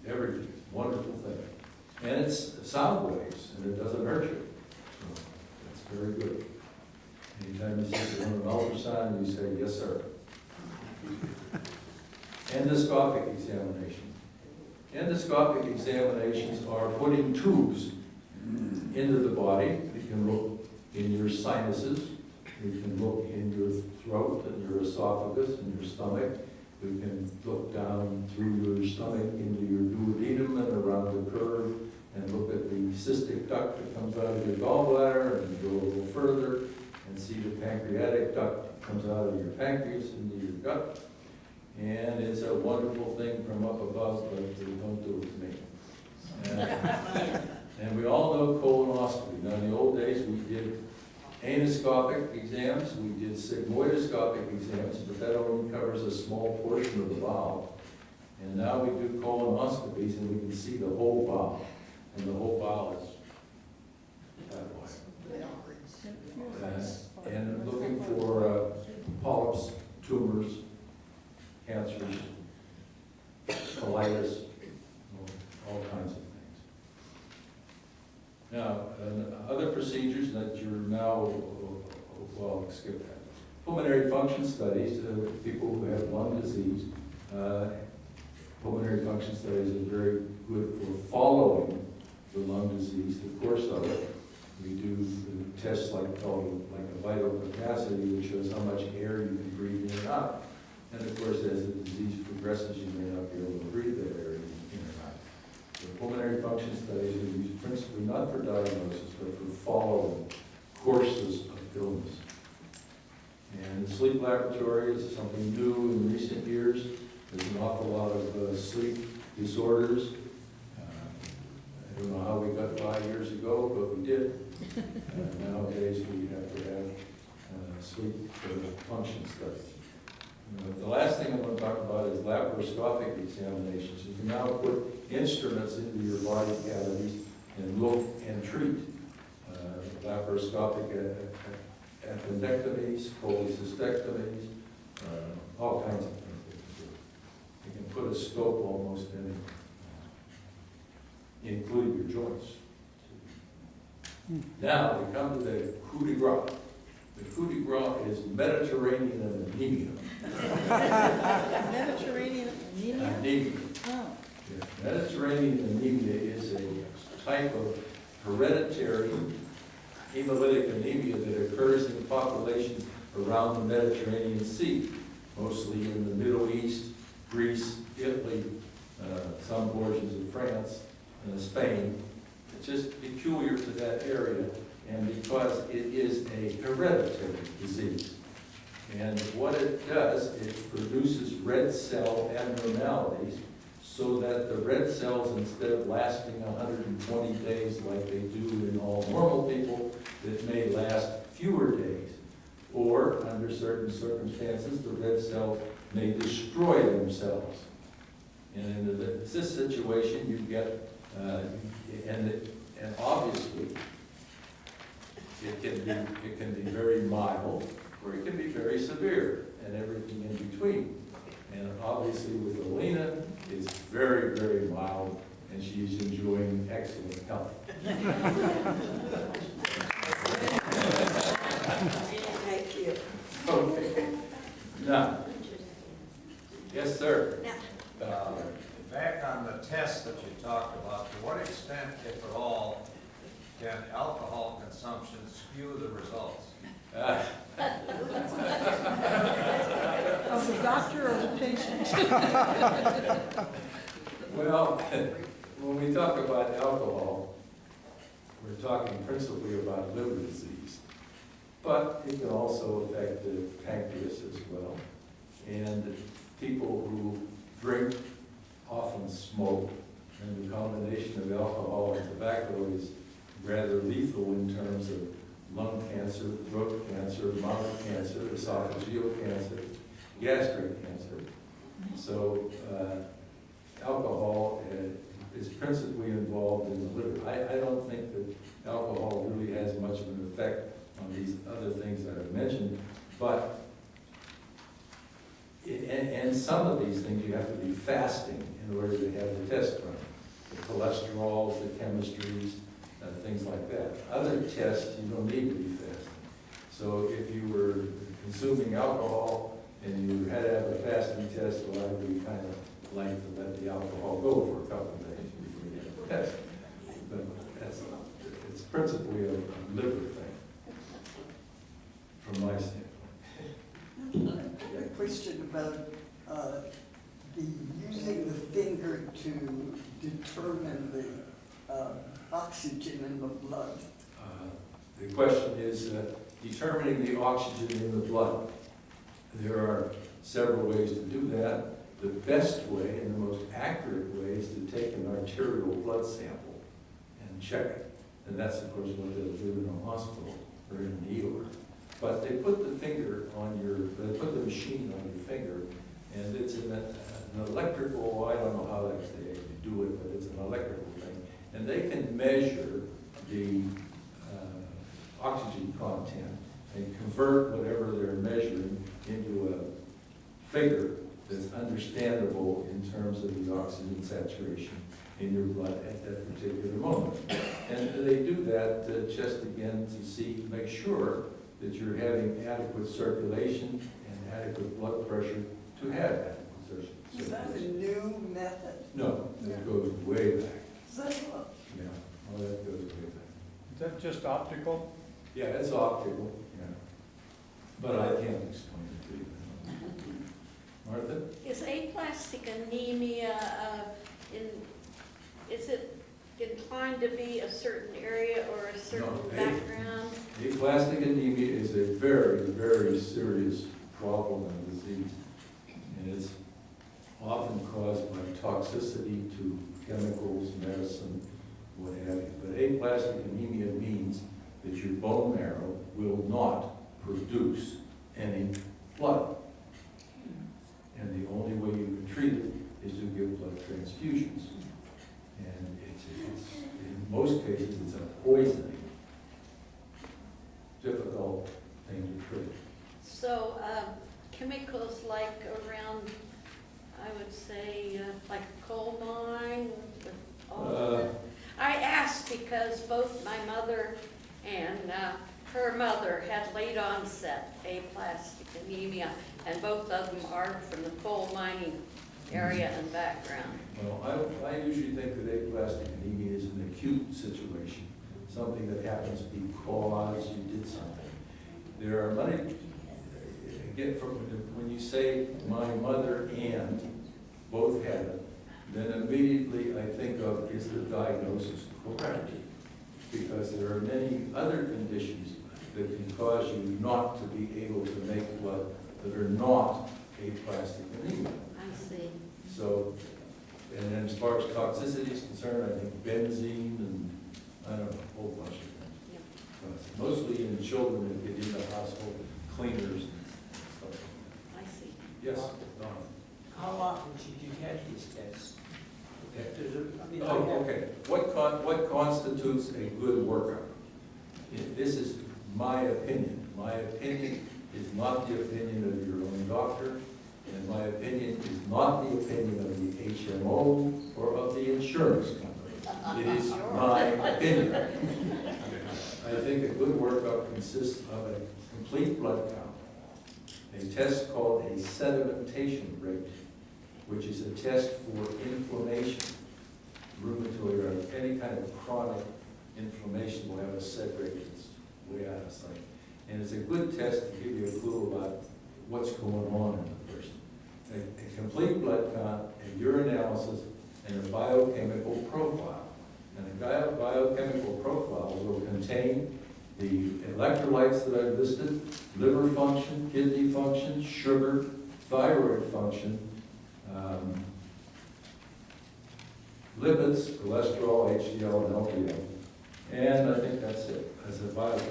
everything. It's a wonderful thing. And it's sound waves, and it doesn't hurt you. So it's very good. Anytime you see an ultrasound, you say, yes, sir. Endoscopic examination. Endoscopic examinations are putting tubes into the body. You can look in your sinuses. You can look in your throat and your esophagus and your stomach. You can look down through your stomach into your duodenum and around the curve and look at the cystic duct that comes out of your gallbladder and go a little further and see the pancreatic duct that comes out of your pancreas into your gut. And it's a wonderful thing from up above, but they don't do it to me. And we all know colonoscopy. Now, in the old days, we did anoscopic exams, we did sigmoidoscopic exams, but that only covers a small portion of the bowel. And now we do colonoscopies, and we can see the whole bowel. And the whole bowel is that wide. And looking for polyps, tumors, cancers, colitis, all kinds of things. Now, other procedures that you're now, well, skip that. Pulmonary function studies, people who have lung disease, pulmonary function studies are very good for following the lung disease, the course of it. We do tests like a vital capacity, which shows how much air you can breathe in and out. And of course, as the disease progresses, you may not be able to breathe that air in and out. The pulmonary function studies are used principally not for diagnosis, but for following courses of illness. And the sleep laboratory is something new in recent years. There's an awful lot of sleep disorders. I don't know how we got by years ago, but we did. Nowadays, we have to have sleep function studies. The last thing I want to talk about is laparoscopic examinations. You can now put instruments into your body cavities and look and treat. Laparoscopic appendectomies, cholecystectomies, all kinds of things you can do. You can put a scope almost in, including your joints. Now we come to the coup de grace. The coup de grace is Mediterranean anemia. Mediterranean anemia? Anemia. Oh. Yeah. Mediterranean anemia is a type of hereditary hemolytic anemia that occurs in populations around the Mediterranean Sea, mostly in the Middle East, Greece, Italy, some portions of France, Spain. It's just peculiar to that area, and because it is a hereditary disease. And what it does, it produces red cell abnormalities so that the red cells, instead of lasting 120 days like they do in all normal people, it may last fewer days. Or, under certain circumstances, the red cells may destroy themselves. And in this situation, you get, and obviously, it can be very mild, or it can be very severe, and everything in between. And obviously with Alina, it's very, very mild, and she's enjoying excellent health. Thank you. Okay. Now, yes, sir. Back on the test that you talked about, to what extent, if at all, can alcohol consumption skew the results? Of the doctor or the patient? Well, when we talk about alcohol, we're talking principally about liver disease, but it can also affect the pancreas as well. And people who drink often smoke, and the combination of alcohol and tobacco is rather lethal in terms of lung cancer, throat cancer, mouth cancer, esophageal cancer, gastric cancer. So alcohol is principally involved in the liver. I don't think that alcohol really has much of an effect on these other things that I've mentioned, but in and some of these things you have to be fasting in order to have the test run. The cholesterols, the chemistries, things like that. Other tests, you don't need to be fasting. So if you were consuming alcohol and you had to have a fasting test, well, I'd be kind of like to let the alcohol go for a couple of days before you have the test. But it's principally a liver thing, from my standpoint. A question about using the finger to determine the oxygen in the blood. The question is determining the oxygen in the blood. There are several ways to do that. The best way and the most accurate way is to take an arterial blood sample and check it. And that's, of course, what they'll do in a hospital or in an ER. But they put the they put the machine on your finger, and it's an electrical, I don't know how they actually do it, but it's an electrical thing. And they can measure the oxygen content and convert whatever they're measuring into a figure that's understandable in terms of the oxygen saturation in your blood at that particular moment. And they do that just again to make sure that you're having adequate circulation and adequate blood pressure to have adequate circulation. Is that a new method? No, that goes way back. Is that what? Yeah, oh, that goes way back. Is that just optical? Yeah, it's optical, yeah. But I can't explain it to you. Martha? Is aplastic anemia, is it inclined to be a certain area or a certain No, background? Aplastic anemia is a very, very serious problem and disease. And it's often caused by toxicity to chemicals, medicine, what have you. But aplastic anemia means that your bone marrow will not produce any blood. And the only way you can treat it is to give blood transfusions. And it's in most cases, it's a poisoning, difficult thing to treat. So chemicals like around, I would say, like a coal mine, with all of it. I asked because both my mother and her mother had late onset aplastic anemia, and both of them are from the coal mining area and background. Well, I usually think that aplastic anemia is an acute situation, something that happens because you did something. There are many, again, when you say my mother and both had it, then immediately I think of, is the diagnosis correct? Because there are many other conditions that can cause you not to be able to make blood that are not aplastic anemia. I see. So, and then as far as toxicity is concerned, I think benzene and, I don't know, a whole bunch of things. Yep. Mostly in children that get into household cleaners and stuff. I see. Yes, Don? How often should you have these tests? Okay. Does it, I mean, Oh, okay. What constitutes a good workup? This is my opinion. My opinion is not the opinion of your own doctor, and my opinion is not the opinion of the HMO or of the insurance company. It is my opinion. I think a good workup consists of a complete blood count, a test called a sedimentation rate, which is a test for inflammation. Rheumatoid or any kind of chronic inflammation will have a sed rate that's way out of sight. And it's a good test to give you a clue about what's going on in the person. A complete blood count, a urinalysis, and a biochemical profile. And a biochemical profile will contain the electrolytes that I've listed, liver function, kidney function, sugar, thyroid function, lipids, cholesterol, HDL, and LDL. And I think that's it. As a biochemical